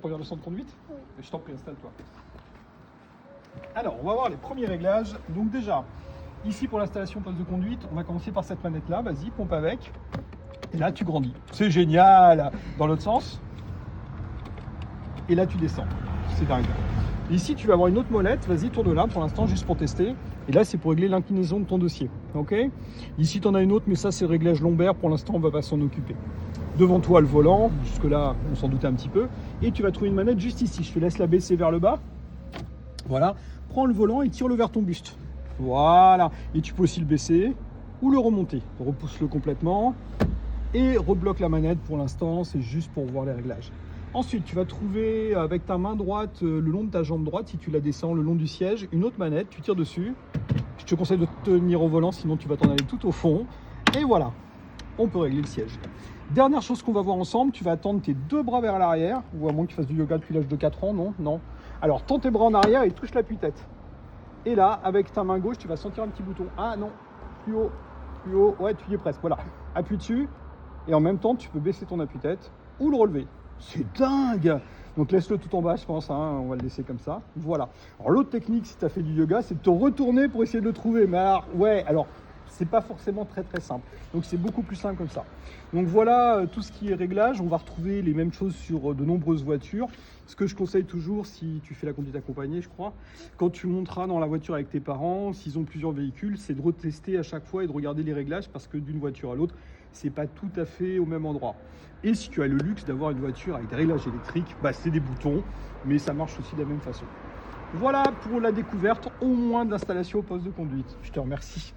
Première leçon de conduite? Oui. Je t'en prie, installe-toi. Alors, on va voir les premiers réglages. Donc déjà, ici pour l'installation poste de conduite, on va commencer par cette manette-là. Vas-y, pompe avec. Et là, tu grandis. C'est génial. Dans l'autre sens. Et là, tu descends. C'est dingue. Ici, tu vas avoir une autre molette. Vas-y, tourne là pour l'instant, juste pour tester. Et là, c'est pour régler l'inclinaison de ton dossier. Ok. Ici, tu en as une autre, mais ça, c'est le réglage lombaire. Pour l'instant, on ne va pas s'en occuper. Devant toi, le volant. Jusque-là, on s'en doutait un petit peu. Et tu vas trouver une manette juste ici. Je te laisse la baisser vers le bas. Voilà. Prends le volant et tire-le vers ton buste. Voilà. Et tu peux aussi le baisser ou le remonter. Repousse-le complètement. Et rebloque la manette pour l'instant. C'est juste pour voir les réglages. Ensuite, tu vas trouver avec ta main droite, le long de ta jambe droite, si tu la descends le long du siège, une autre manette, tu tires dessus. Je te conseille de te tenir au volant, sinon tu vas t'en aller tout au fond. Et voilà, on peut régler le siège. Dernière chose qu'on va voir ensemble, tu vas tendre tes deux bras vers l'arrière, ou à moins que tu fasses du yoga depuis l'âge de 4 ans, non? Non. Alors, tends tes bras en arrière et touche l'appui-tête. Et là, avec ta main gauche, tu vas sentir un petit bouton. Ah non, plus haut, ouais, tu y es presque, voilà. Appuie dessus, et en même temps, tu peux baisser ton appui-tête ou le relever. C'est dingue! Donc laisse-le tout en bas, je pense, hein, on va le laisser comme ça. Voilà. Alors l'autre technique, si tu as fait du yoga, c'est de te retourner pour essayer de le trouver. Mais alors, ouais, alors, c'est pas forcément très simple. Donc c'est beaucoup plus simple comme ça. Donc voilà tout ce qui est réglage. On va retrouver les mêmes choses sur de nombreuses voitures. Ce que je conseille toujours, si tu fais la conduite accompagnée, je crois, quand tu monteras dans la voiture avec tes parents, s'ils ont plusieurs véhicules, c'est de retester à chaque fois et de regarder les réglages parce que d'une voiture à l'autre, c'est pas tout à fait au même endroit. Et si tu as le luxe d'avoir une voiture avec des réglages électriques, bah c'est des boutons, mais ça marche aussi de la même façon. Voilà pour la découverte au moins de l'installation au poste de conduite. Je te remercie.